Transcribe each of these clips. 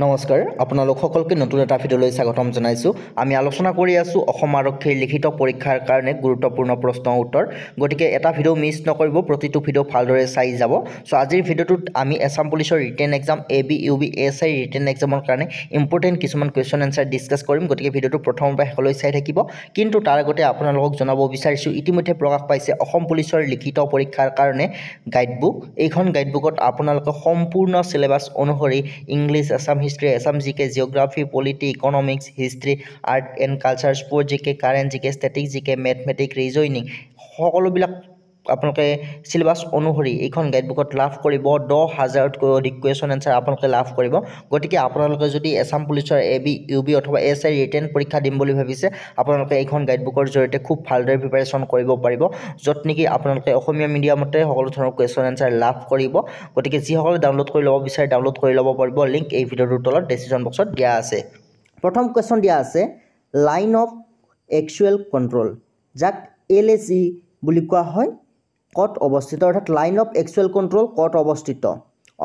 নমস্কাৰ আপোনালোক সকলকে নতুন এটা ভিডিঅ'লৈ স্বাগতম জনাইছোঁ। আমি আলোচনা কৰি আছোঁ অসম আৰক্ষীৰ লিখিত পৰীক্ষাৰ কাৰণে গুৰুত্বপূৰ্ণ প্ৰশ্ন উত্তৰ। গতিকে এটা ভিডিঅ' মিছ নকৰিব, প্ৰতিটো ভিডিঅ' ভালদৰে চাই যাব। চ' আজিৰ ভিডিঅ'টোত আমি আছাম পুলিচৰ written exam AB UB ASI written এক্সামৰ কাৰণে ইম্পৰ্টেণ্ট কিছুমান কুৱেশ্যন এনচাৰ ডিছকাছ কৰিম। গতিকে ভিডিঅ'টো প্ৰথমৰ পৰা শেষলৈ চাই থাকিব। কিন্তু তাৰ আগতে আপোনালোকক জনাব বিচাৰিছোঁ, ইতিমধ্যে প্ৰকাশ পাইছে অসম পুলিচৰ লিখিত পৰীক্ষাৰ কাৰণে গাইডবুক। এইখন গাইডবুকত আপোনালোকে সম্পূৰ্ণ চিলেবাছ অনুসৰি ইংলিছ, আছাম হিষ্ট্ৰী, আছাম জিকে, geography, polity, economics, history, art and culture, sport জিকে, কাৰেণ্ট জিকে, ষ্টেটিক জিকে, মেথমেটিক, ৰিজনিং সকলোবিলাক আপোনালোকে চিলেবাছ অনুসৰি এইখন গাইডবুকত লাভ কৰিব। 10,000তকৈ অধিক কুৱেশ্যন এনচাৰ আপোনালোকে লাভ কৰিব। গতিকে আপোনালোকে যদি আছাম পুলিচৰ AB UB অথবা ASI ৰিটেন পৰীক্ষা দিম বুলি ভাবিছে, আপোনালোকে এইখন গাইডবুকৰ জৰিয়তে খুব ভালদৰে প্ৰিপাৰেশ্যন কৰিব পাৰিব, য'ত নেকি আপোনালোকে অসমীয়া মিডিয়ামতে সকলো ধৰণৰ কুৱেশ্যন এনচাৰ লাভ কৰিব। গতিকে যিসকলে ডাউনলোড কৰি ল'ব বিচাৰে ডাউনলোড কৰি ল'ব পাৰিব। লিংক এই ভিডিঅ'টোৰ তলত ডেছক্ৰিপশ্যন বক্সত দিয়া আছে। প্ৰথম কুৱেশ্যন দিয়া আছে, লাইন অফ একচুৱেল কণ্ট্ৰল, যাক LAC বুলি কোৱা হয়, ক'ত অৱস্থিত? অৰ্থাৎ লাইন অফ একচুৱেল কণ্ট্ৰল ক'ত অৱস্থিত?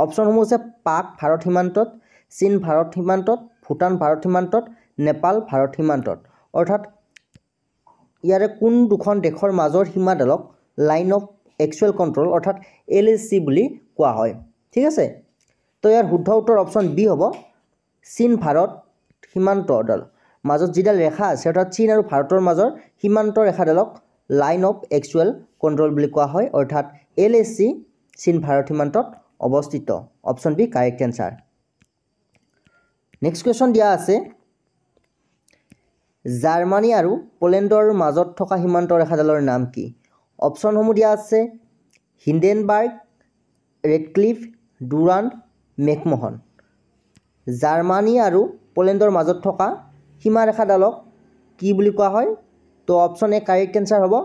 অপশ্যনসমূহ হৈছে পাক ভাৰত সীমান্তত, চীন ভাৰত সীমান্তত, ভূটান ভাৰত সীমান্তত, নেপাল ভাৰত সীমান্তত। অৰ্থাৎ ইয়াৰে কোন দুখন দেশৰ মাজৰ সীমাডালক লাইন অফ একচুৱেল কণ্ট্ৰল অৰ্থাৎ LAC বুলি কোৱা হয়। ঠিক আছে, তো ইয়াৰ শুদ্ধ উত্তৰ অপশ্যন বি হ'ব। চীন ভাৰত সীমান্তডাল মাজত যিডাল ৰেখা আছে, অৰ্থাৎ চীন আৰু ভাৰতৰ মাজৰ সীমান্ত ৰেখাডালক লাইন অফ একচুৱেল কণ্ট্ৰল বুলি কোৱা হয়। অৰ্থাৎ LAC চীন ভাৰত সীমান্তত অৱস্থিত। Option B correct answer. Next question দিয়া আছে, জাৰ্মানী আৰু পোলেণ্ডৰ মাজত থকা সীমান্ত ৰেখাডালৰ নাম কি? অপশ্যনসমূহ দিয়া আছে Hindenburg, Radcliffe, Durand, McMahon. Germany আৰু পোলেণ্ডৰ মাজত থকা সীমাৰেখাডালক কি বুলি কোৱা হয়? তো অপশ্যন এ কাৰেক্ট এনচাৰ হ'ব।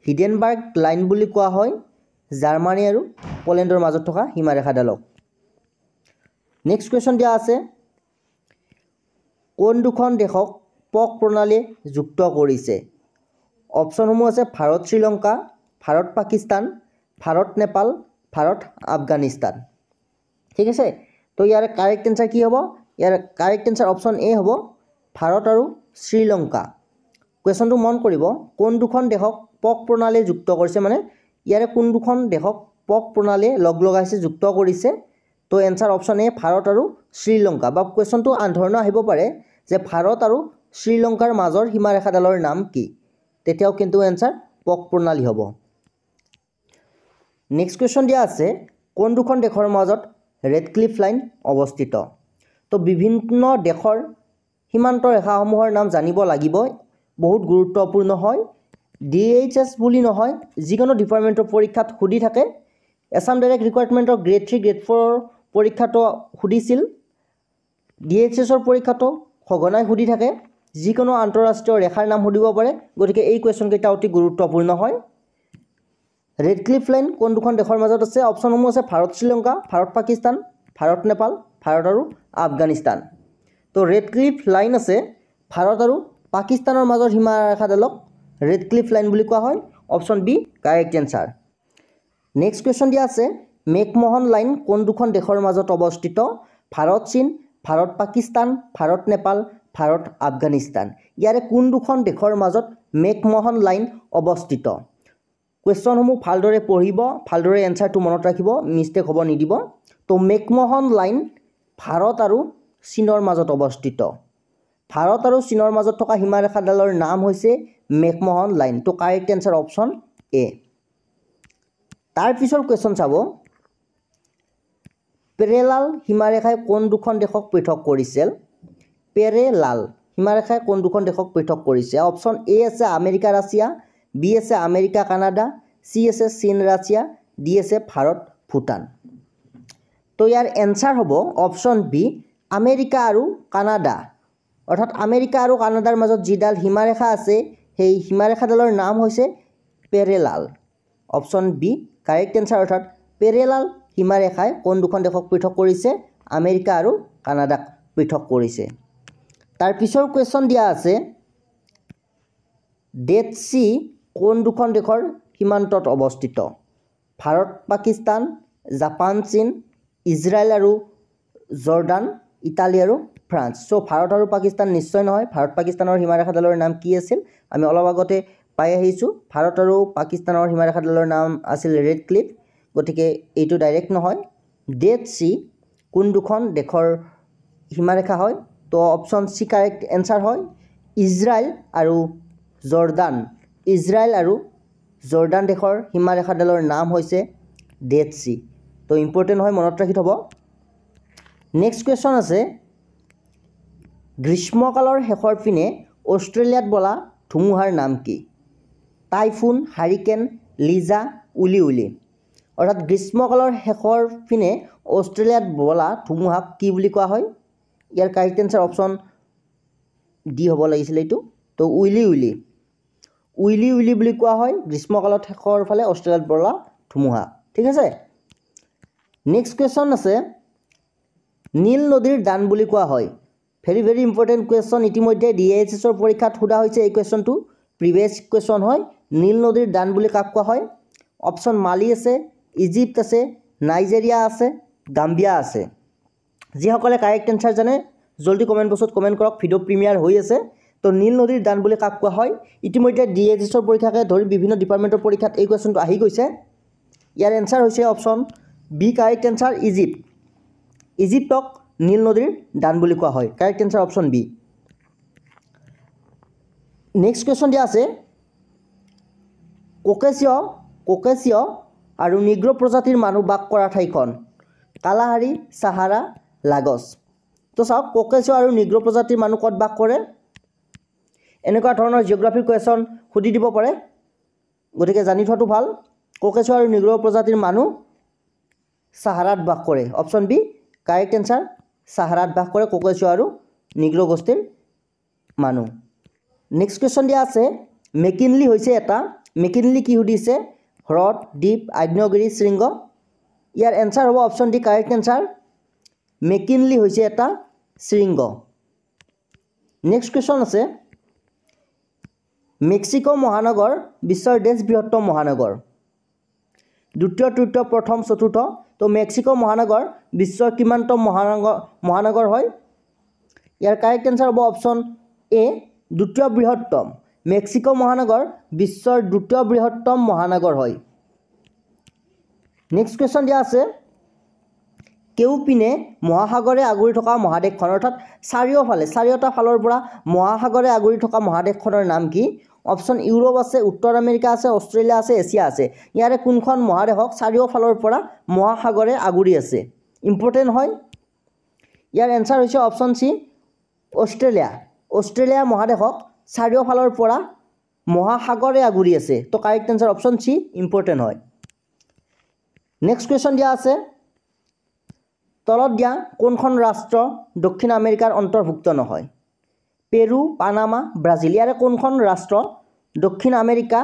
হিণ্ডেনবাৰ্গ লাইন বুলি কোৱা হয় জাৰ্মানী আৰু পোলেণ্ডৰ মাজত থকা সীমাৰেখাডালক। নেক্সট কুৱেশ্যন দিয়া আছে, কোন দুখন দেশক পক প্ৰণালীয়ে যুক্ত কৰিছে? অপশ্যনসমূহ আছে ভাৰত শ্ৰীলংকা, ভাৰত পাকিস্তান, ভাৰত নেপাল, ভাৰত আফগানিস্তান। ঠিক আছে, তো ইয়াৰ কাৰেক্ট এনচাৰ কি হ'ব? ইয়াৰ কাৰেক্ট এনচাৰ অপশ্যন এ হ'ব, ভাৰত আৰু শ্ৰীলংকা। কুৱেশ্যনটো মন কৰিব, কোন দুখন দেশক পক প্ৰণালীয়ে যুক্ত কৰিছে, মানে ইয়াৰে কোন দুখন দেশক পক প্ৰণালীয়ে লগ লগাইছে, যুক্ত কৰিছে? তো এনচাৰ অপশ্যন এ ভাৰত আৰু শ্ৰীলংকা। বা কুৱেশ্যনটো আন ধৰণৰ আহিব পাৰে যে ভাৰত আৰু শ্ৰীলংকাৰ মাজৰ সীমাৰেখাডালৰ নাম কি? তেতিয়াও কিন্তু এনচাৰ পক প্ৰণালী হ'ব। নেক্সট কুৱেশ্যন দিয়া আছে, কোন দুখন দেশৰ মাজত ৰেডক্লিফ লাইন অৱস্থিত? তো বিভিন্ন দেশৰ সীমান্ত ৰেখাসমূহৰ নাম জানিব লাগিব, বহুত গুৰুত্বপূৰ্ণ হয়। DHS বুলি নহয়, যিকোনো ডিপাৰ্টমেণ্টৰ পৰীক্ষাত সুধি থাকে। এছাম ডাইৰেক্ট ৰিকুৱাৰমেণ্টৰ গ্ৰেড 3 গ্ৰেড 4 পৰীক্ষাটো সুধিছিল, DHSৰ পৰীক্ষাটো সঘনাই সুধি থাকে। যিকোনো আন্তঃৰাষ্ট্ৰীয় ৰেখাৰ নাম সুধিব পাৰে। গতিকে এই কুৱেশ্যনকেইটা অতি গুৰুত্বপূৰ্ণ হয়। ৰেডক্লিফ লাইন কোন দুখন দেশৰ মাজত আছে? অপশ্যনসমূহ আছে ভাৰত শ্ৰীলংকা, ভাৰত পাকিস্তান, ভাৰত নেপাল, ভাৰত আৰু আফগানিস্তান। তো ৰেডক্লিফ লাইন আছে ভাৰত আৰু পাকিস্তানৰ মাজৰ সীমাৰেখাডালক ৰেডক্লিফ লাইন বুলি কোৱা হয়। Option B correct answer. Next question দিয়া আছে, মেকমোহন লাইন কোন দুখন দেশৰ মাজত অৱস্থিত? ভাৰত চীন, ভাৰত পাকিস্তান, ভাৰত নেপাল, ভাৰত আফগানিস্তান। ইয়াৰে কোন দুখন দেশৰ মাজত মেকমোহন লাইন অৱস্থিত? কুৱেশ্যনসমূহ ভালদৰে পঢ়িব, ভালদৰে এনচাৰটো মনত ৰাখিব, মিষ্টেক হ'ব নিদিব। তো মেকমোহন লাইন ভাৰত আৰু চীনৰ মাজত অৱস্থিত। ভাৰত আৰু চীনৰ মাজত থকা সীমাৰেখাডালৰ নাম হৈছে মেকমোহন লাইন। তো কাৰেক্ট এনচাৰ অপশ্যন এ। তাৰ পিছৰ কুৱেশ্যন চাব, পেৰেলাল সীমাৰেখাই কোন দুখন দেশক পৃথক কৰিছিল? পেৰেলাল সীমাৰেখাই কোন দুখন দেশক পৃথক কৰিছে? অপশ্যন এ আছে আমেৰিকা ৰাছিয়া, বি আছে আমেৰিকা কানাডা, চি আছে চীন ৰাছিয়া, ডি আছে ভাৰত ভূটান। তো ইয়াৰ এনচাৰ হ'ব অপশ্যন বি আমেৰিকা আৰু কানাডা। অৰ্থাৎ আমেৰিকা আৰু কানাডাৰ মাজত যিডাল সীমাৰেখা আছে, সেই সীমাৰেখাডালৰ নাম হৈছে parallel. Option B correct answer. অৰ্থাৎ পেৰেলাল সীমাৰেখাই কোন দুখন দেশক পৃথক কৰিছে? আমেৰিকা আৰু কানাডাক পৃথক কৰিছে। তাৰ পিছৰ কুৱেশ্যন দিয়া আছে, ডেড চি কোন দুখন দেশৰ সীমান্তত অৱস্থিত? ভাৰত পাকিস্তান, জাপান চীন, ইজৰাইল আৰু জৰ্ডান, ইটালী আৰু ফ্ৰান্স। চ' ভাৰত আৰু পাকিস্তান নিশ্চয় নহয়। ভাৰত পাকিস্তানৰ সীমাৰেখাডালৰ নাম কি আছিল? আমি অলপ আগতে পাই আহিছোঁ। ভাৰত আৰু পাকিস্তানৰ সীমাৰেখাডালৰ নাম আছিল ৰেড ক্লিফ। গতিকে এইটো ডাইৰেক্ট নহয়। ডেড চি কোন দুখন দেশৰ সীমাৰেখা হয়? তো অপশ্যন চি কাৰেক্ট এনচাৰ হয়। ইজৰাইল আৰু জৰ্ডান। ইজৰাইল আৰু জৰ্ডান দেশৰ সীমাৰেখাডালৰ নাম হৈছে ডেড চি। তো ইম্পৰ্টেণ্ট হয়, মনত ৰাখি থ'ব। নেক্সট কুৱেশ্যন আছে, গ্ৰীষ্মকালৰ শেষৰ পিনে অষ্ট্ৰেলিয়াত বলা ধুমুহাৰ নাম কি? টাইফুন, হাৰিকেন, লিজা, উলি উলি। অৰ্থাৎ গ্ৰীষ্মকালৰ শেষৰ পিনে অষ্ট্ৰেলিয়াত বলা ধুমুহাক কি বুলি কোৱা হয়? ইয়াৰ কাৰেক্ট এনচাৰ অপশ্যন ডি হ'ব লাগিছিল এইটো। তো উইলি উইলি। উইলি উইলি বুলি কোৱা হয় গ্ৰীষ্মকালত শেষৰ ফালে অষ্ট্ৰেলিয়াত বলা ধুমুহা। ঠিক আছে। নেক্সট কুৱেশ্যন আছে, নীল নদীৰ দান বুলি কোৱা হয়। Very very important question. ইতিমধ্যে DHSৰ পৰীক্ষাত সোধা হৈছে এই কুৱেশ্যনটো। প্ৰিভিয়াছ কুৱেশ্যন হয়। নীল নদীৰ দান বুলি কাক কোৱা হয়? অপশ্যন মালি আছে, ইজিপ্ত আছে, নাইজেৰিয়া আছে, গাম্বিয়া আছে। যিসকলে কাৰেক্ট এনচাৰ জানে জলদি কমেণ্ট বক্সত কমেণ্ট কৰক। ভিডিঅ' প্ৰিমিয়াৰ হৈ আছে। তো নীল নদীৰ দান বুলি কাক কোৱা হয়? ইতিমধ্যে DHSৰ পৰীক্ষাকে ধৰি বিভিন্ন ডিপাৰ্টমেণ্টৰ পৰীক্ষাত এই কুৱেশ্যনটো আহি গৈছে। ইয়াৰ এনচাৰ হৈছে option B correct answer Egypt. ইজিপ্তক নীল নদীৰ দান বুলি কোৱা হয়। Correct answer option B. Next question দিয়া আছে, কোকেচিয় আৰু নিগ্ৰ প্ৰজাতিৰ মানুহ বাস কৰা ঠাইখন? কালাহাৰী, চাহাৰা, লাগছ। তো চাওক, কোকেচিয় আৰু নিগ্ৰ প্ৰজাতিৰ মানুহ ক'ত বাস কৰে? এনেকুৱা ধৰণৰ জিঅ'গ্ৰাফিৰ কুৱেশ্যন সুধি দিব পাৰে। গতিকে জানি থোৱাটো ভাল। কোকেচিয় আৰু নিগ্ৰ প্ৰজাতিৰ মানুহ চাহাৰাত বাস কৰে। Option B correct answer. চাহাৰাত বাস কৰে কোকেচিয় আৰু নিগ্ৰ গোষ্ঠীৰ মানুহ। নেক্সট কুৱেশ্যন দিয়া আছে, মেকিনলি হৈছে এটা। মেকিনলি কি সুধিছে? হ্ৰদ, দ্বীপ, আগ্নেয়গিৰি, শৃংগ। ইয়াৰ এনচাৰ হ'ব অপশ্যন ডি কাৰেক্ট এনচাৰ। মেকিনলি হৈছে এটা শৃংগ। নেক্সট কুৱেশ্যন আছে, মেক্সিকো মহানগৰ বিশ্বৰ বৃহত্তম মহানগৰ? দ্বিতীয়, তৃতীয়, প্ৰথম, চতুৰ্থ। তো মেক্সিকো মহানগৰ বিশ্বৰ কিমানতম মহানগৰ হয়? ইয়াৰ কাৰেক্ট এনচাৰ হ'ব অপশ্যন এ দ্বিতীয় বৃহত্তম। মেক্সিকো মহানগৰ বিশ্বৰ দ্বিতীয় বৃহত্তম মহানগৰ হয়। নেক্সট কুৱেশ্যন দিয়া আছে, কেউপিনে মহাসাগৰে আগুৰি থকা মহাদেশখন? অৰ্থাৎ চাৰিওটা ফালৰ পৰা মহাসাগৰে আগুৰি থকা মহাদেশখনৰ নাম কি? অপশ্যন ইউৰোপ আছে, উত্তৰ আমেৰিকা আছে, অষ্ট্ৰেলিয়া আছে, এছিয়া আছে। ইয়াৰে কোনখন মহাদেশক চাৰিওফালৰ পৰা মহাসাগৰে আগুৰি আছে? ইম্পৰ্টেণ্ট হয়। ইয়াৰ এনচাৰ হৈছে অপশ্যন চি অষ্ট্ৰেলিয়া। অষ্ট্ৰেলিয়া মহাদেশক চাৰিওফালৰ পৰা মহাসাগৰে আগুৰি আছে। তো correct answer option C important হয়। নেক্সট কুৱেশ্যন দিয়া আছে, তলত দিয়া কোনখন ৰাষ্ট্ৰ দক্ষিণ আমেৰিকাৰ অন্তৰ্ভুক্ত নহয়? পেৰু, পানামা, ব্ৰাজিল। ইয়াৰে কোনখন ৰাষ্ট্ৰ দক্ষিণ আমেৰিকা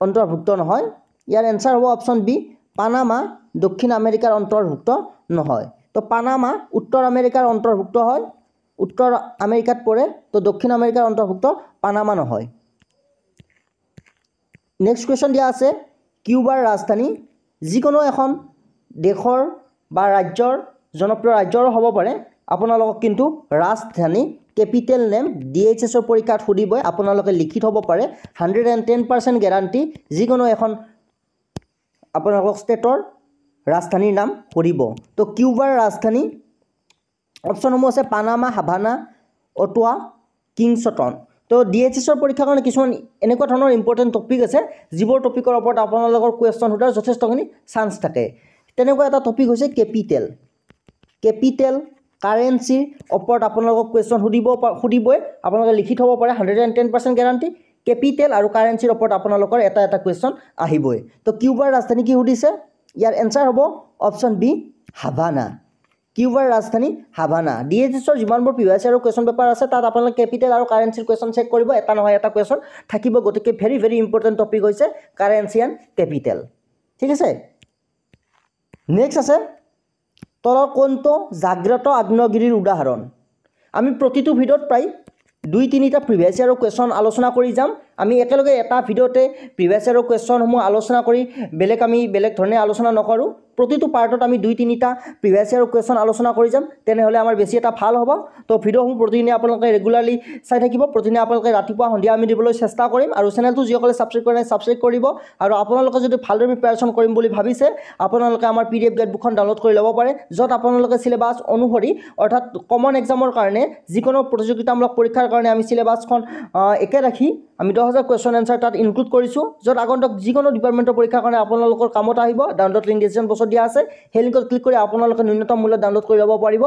অন্তৰ্ভুক্ত নহয়? ইয়াৰ এনচাৰ হ'ব অপশ্যন বি পানামা দক্ষিণ আমেৰিকাৰ অন্তৰ্ভুক্ত নহয়। তো পানামা উত্তৰ আমেৰিকাৰ অন্তৰ্ভুক্ত হয়, উত্তৰ আমেৰিকাত পৰে। তো দক্ষিণ আমেৰিকাৰ অন্তৰ্ভুক্ত পানামা নহয়। নেক্সট কুৱেশ্যন দিয়া আছে, কিউবাৰ ৰাজধানী? যিকোনো এখন দেশৰ বা ৰাজ্যৰ জনপ্ৰিয় ৰাজ্যৰো হ'ব পাৰে। আপোনালোকক কিন্তু ৰাজধানী কেপিটেল নেম DHSৰ পৰীক্ষাত সুধিবই। আপোনালোকে লিখি থ'ব পাৰে। 110% গেৰাণ্টি যিকোনো এখন আপোনালোকক ষ্টেটৰ ৰাজধানীৰ নাম সুধিব। তো কিউবাৰ ৰাজধানী অপশ্যনসমূহ আছে পানামা, হাভানা, অটোৱা, কিংষ্টন। তো DHSৰ পৰীক্ষাৰ কাৰণে কিছুমান এনেকুৱা ধৰণৰ ইম্পৰ্টেণ্ট টপিক আছে যিবোৰ টপিকৰ ওপৰত আপোনালোকৰ কুৱেশ্যন সোধাৰ যথেষ্টখিনি চান্স থাকে। তেনেকুৱা এটা টপিক হৈছে কেপিটেল কাৰেঞ্চিৰ ওপৰত আপোনালোকক কুৱেশ্যন সুধিবই। আপোনালোকে লিখি থ'ব পাৰে। 110% গেৰাণ্টি। কেপিটেল আৰু কাৰেঞ্চিৰ ওপৰত আপোনালোকৰ এটা কুৱেশ্যন আহিবই। তো কিউবাৰ ৰাজধানী কি সুধিছে? ইয়াৰ এনচাৰ হ'ব অপশ্যন বি হাভানা। কিউবাৰ ৰাজধানী হাভানা। DHSৰ যিমানবোৰ প্ৰিভিয়াছ ইয়াৰৰ কুৱেশ্যন পেপাৰ আছে তাত আপোনালোকে কেপিটেল আৰু কাৰেঞ্চিৰ কুৱেশ্যন চেক কৰিব। এটা নহয় এটা কুৱেশ্যন থাকিব। গতিকে ভেৰি ভেৰি ইম্পৰ্টেণ্ট টপিক হৈছে কাৰেঞ্চি এণ্ড কেপিটেল। ঠিক আছে। নেক্সট আছে, তলৰ কোনটো জাগ্ৰত আগ্নেয়গিৰিৰ উদাহৰণ? আমি প্ৰতিটো ভিডিঅ'ত প্ৰায় 2-3টা প্ৰিভিয়াছ ইয়াৰৰ কুৱেশ্যন আলোচনা কৰি যাম। আমি একেলগে এটা ভিডিঅ'তে প্ৰিভিয়াছ ইয়াৰৰ কুৱেশ্যনসমূহ আলোচনা কৰি বেলেগ ধৰণে আলোচনা নকৰোঁ। প্ৰতিটো পাৰ্টত আমি 2-3টা প্ৰিভিয়াছ ইয়াৰ কুৱেশ্যন আলোচনা কৰি যাম তেনেহ'লে আমাৰ বেছি এটা ভাল হ'ব তো ভিডিঅ'সমূহ প্ৰতিদিনে আপোনালোকে ৰেগুলাৰলি চাই থাকিব প্ৰতিদিনে আপোনালোকে ৰাতিপুৱা সন্ধিয়া আমি দিবলৈ চেষ্টা কৰিম আৰু চেনেলটো যিসকলে ছাবস্ক্ৰাইব কৰা নাই ছাবস্ক্ৰাইব কৰিব আৰু আপোনালোকে যদি ভালদৰে প্ৰিপাৰেশ্যন কৰিম বুলি ভাবিছে আপোনালোকে আমাৰ PDF গাইডবুকখন ডাউনলোড কৰি ল'ব পাৰে য'ত আপোনালোকে সিলেবাছ অনুসৰি অৰ্থাৎ কমন এক্সামৰ কাৰণে যিকোনো প্ৰতিযোগিতামূলক পৰীক্ষাৰ কাৰণে আমি সিলেবাছখন একে ৰাখি আমি 10,000 কুৱেশ্যন এনচাৰ তাত ইনক্লুড কৰিছোঁ য'ত আগন্তুক যিকোনো ডিপাৰ্টমেণ্টৰ পৰীক্ষাৰ কাৰণে আপোনালোকৰ কামত আহিব ডাউনলোড লিংক ডিছক্ৰিপশ্যন বক্সত দিয়া আছে সেই লিংকত ক্লিক কৰি আপোনালোকে ন্যূনতম মূল্যত ডাউনলোড কৰি ল'ব পাৰিব